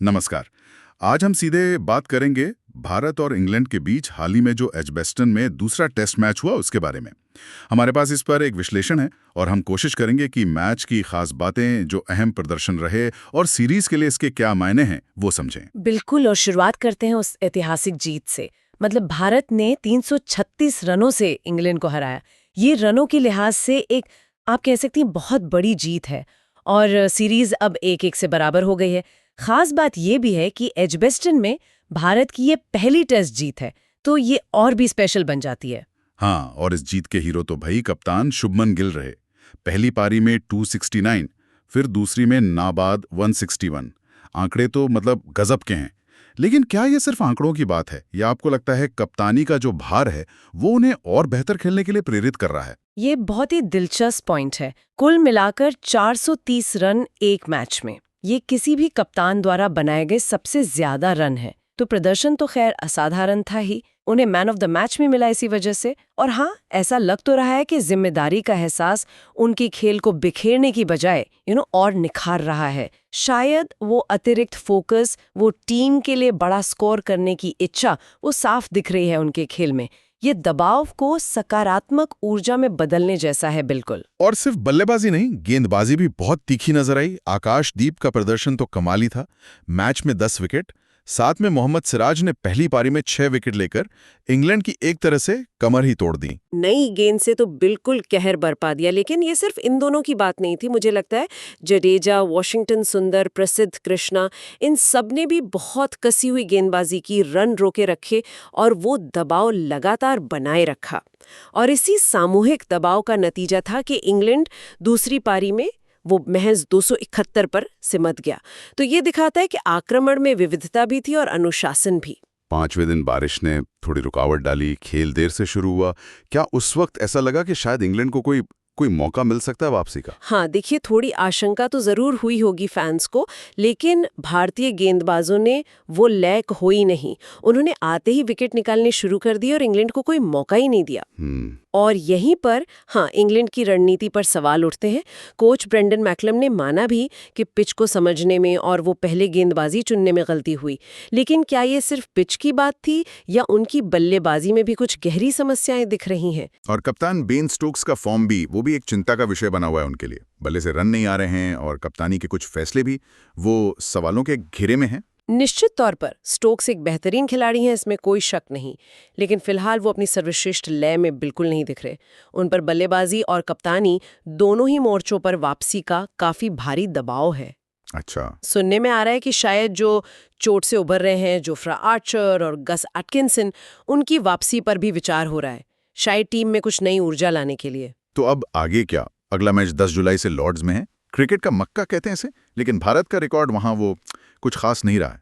नमस्कार। आज हम सीधे बात करेंगे भारत और इंग्लैंड के बीच हाल ही में जो एजबेस्टन में दूसरा टेस्ट मैच हुआ उसके बारे में। हमारे पास इस पर एक विश्लेषण है और हम कोशिश करेंगे कि मैच की खास बातें, जो अहम प्रदर्शन रहे और सीरीज के लिए इसके क्या मायने हैं, वो समझें। बिल्कुल। और शुरुआत करते हैं उस ऐतिहासिक जीत से। मतलब भारत ने 336 रनों से इंग्लैंड को हराया। ये रनों के लिहाज से एक, आप कह सकती हैं, बहुत बड़ी जीत है। और सीरीज अब 1-1 से बराबर हो गई है। खास बात यह भी है कि एजबेस्टन में भारत की ये पहली टेस्ट जीत है, तो ये और भी स्पेशल बन जाती है। हाँ, और इस जीत के हीरो तो भाई कप्तान शुभमन गिल रहे। पहली पारी में 269, फिर दूसरी में नाबाद 161। आंकड़े तो मतलब गजब के हैं। लेकिन क्या ये सिर्फ आंकड़ों की बात है, या आपको लगता है कप्तानी का जो भार है वो उन्हें और बेहतर खेलने के लिए प्रेरित कर रहा है? ये बहुत ही दिलचस्प पॉइंट है। कुल मिलाकर 430 रन एक मैच में, ये किसी भी कप्तान द्वारा बनाए गए सबसे ज्यादा रन है। तो प्रदर्शन तो खैर असाधारण था ही, उन्हें मैन ऑफ द मैच भी मिला इसी वजह से। और हाँ, ऐसा लग तो रहा है कि जिम्मेदारी का एहसास उनकी खेल को बिखेरने की बजाय और निखार रहा है। शायद वो अतिरिक्त फोकस, वो टीम के लिए बड़ा स्कोर करने की इच्छा, वो साफ दिख रही है उनके खेल में। ये दबाव को सकारात्मक ऊर्जा में बदलने जैसा है। बिल्कुल। और सिर्फ बल्लेबाजी नहीं, गेंदबाजी भी बहुत तीखी नजर आई। आकाशदीप का प्रदर्शन तो कमाली था। मैच में 10 विकेट, साथ में मोहम्मद सिराज ने पहली पारी में 6 विकेट लेकर इंग्लैंड की एक तरह से कमर ही तोड़ दी। नई गेंद से तो बिल्कुल कहर बरपा दिया। लेकिन ये सिर्फ इन दोनों की बात नहीं थी। मुझे लगता है जडेजा, वॉशिंगटन सुंदर, प्रसिद्ध कृष्णा, इन सब ने भी बहुत कसी हुई गेंदबाजी की, रन रोके रखे और वो दबाव लगातार बनाए रखा। और इसी सामूहिक दबाव का नतीजा था कि इंग्लैंड दूसरी पारी में वो महज 271 पर सिमट गया। तो ये दिखाता है कि आक्रमण में विविधता भी थी और अनुशासन भी। 5वें दिन बारिश ने थोड़ी रुकावट डाली, खेल देर से शुरू हुआ। क्या उस वक्त ऐसा लगा कि शायद इंग्लैंड को कोई मौका मिल सकता है वापसी का? हाँ, देखिए, थोड़ी आशंका तो जरूर हुई होगी फैंस को, लेकिन भारतीय गेंदबाजों ने वो लैक हो ही नहीं। उन्होंने आते ही विकेट निकालने शुरू कर दिए और इंग्लैंड को कोई मौका ही नहीं दिया। और यहीं पर हाँ, इंग्लैंड की रणनीति पर सवाल उठते हैं। कोच ब्रेंडन मैकलम ने माना भी कि पिच को समझने में और वो पहले गेंदबाजी चुनने में गलती हुई। लेकिन क्या ये सिर्फ पिच की बात थी या उनकी बल्लेबाजी में भी कुछ गहरी समस्याएं दिख रही हैं? और कप्तान बेन स्टोक्स का फॉर्म भी, वो भी एक चिंता का विषय बना हुआ है उनके लिए। बल्ले से रन नहीं आ रहे हैं और कप्तानी के कुछ फैसले भी वो सवालों के घेरे में हैं। निश्चित तौर पर स्टोक्स एक बेहतरीन खिलाड़ी हैं, इसमें कोई शक नहीं। लेकिन फिलहाल वो अपनी सर्वश्रेष्ठ लय में बिल्कुल नहीं दिख रहे। उन पर बल्लेबाजी और कप्तानी दोनों ही मोर्चों पर वापसी का काफी भारी दबाव है। अच्छा। सुनने में आ रहा है कि शायद जो चोट से उभर रहे हैं जोफ्रा आर्चर और गस एटकिंसन, उनकी वापसी पर भी विचार हो रहा है, शायद टीम में कुछ नई ऊर्जा लाने के लिए। तो अब आगे क्या? अगला मैच 10 जुलाई से लॉर्ड्स में है। क्रिकेट का मक्का कहते हैं इसे, लेकिन भारत का रिकॉर्ड वहां वो कुछ खास नहीं रहा है।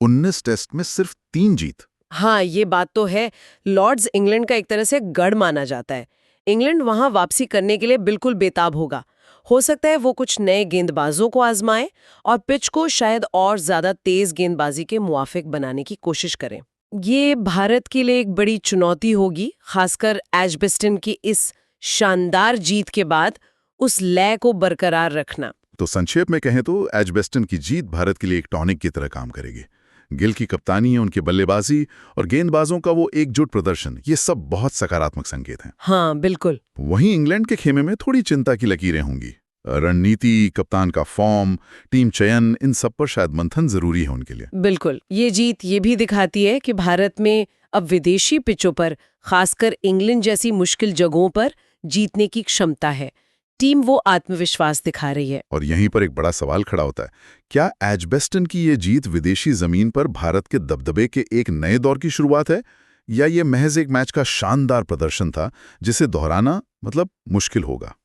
19 टेस्ट में सिर्फ 3 जीत। हाँ, ये बात तो है। लॉर्ड्स इंग्लैंड का एक तरह से गढ़ माना जाता है। इंग्लैंड वहां वापसी करने के लिए बिल्कुल बेताब होगा। हो सकता है वो कुछ नए गेंदबाजों को आजमाएं और पिच को शायद और ज्यादा तेज गेंदबाजी के मुआफिक बनाने की कोशिश करें। ये भारत के लिए एक बड़ी चुनौती होगी, खासकर एजबेस्टन की इस शानदार जीत के बाद उस लय को बरकरार रखना। तो संक्षेप में कहें तो एजबेस्टन की जीत भारत के लिए एक टॉनिक की तरह काम करेगी। गिल की कप्तानी, उनकी बल्लेबाजी और गेंदबाजों का वो एकजुट प्रदर्शन, ये सब बहुत सकारात्मक संकेत हैं। हाँ, बिल्कुल। वहीं इंग्लैंड के खेमे में थोड़ी चिंता की लकीरें होंगी। रणनीति, कप्तान का फॉर्म, टीम चयन, इन सब पर शायद मंथन जरूरी है उनके लिए। बिल्कुल। ये जीत ये भी दिखाती है कि भारत में अब विदेशी पिचों पर, खासकर इंग्लैंड जैसी मुश्किल जगहों पर जीतने की क्षमता है। टीम वो आत्मविश्वास दिखा रही है। और यहीं पर एक बड़ा सवाल खड़ा होता है, क्या एजबेस्टन की ये जीत विदेशी जमीन पर भारत के दबदबे के एक नए दौर की शुरुआत है, या ये महज एक मैच का शानदार प्रदर्शन था जिसे दोहराना मतलब मुश्किल होगा?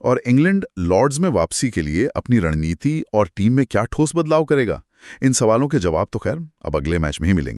और इंग्लैंड लॉर्ड्स में वापसी के लिए अपनी रणनीति और टीम में क्या ठोस बदलाव करेगा? इन सवालों के जवाब तो खैर अब अगले मैच में ही मिलेंगे।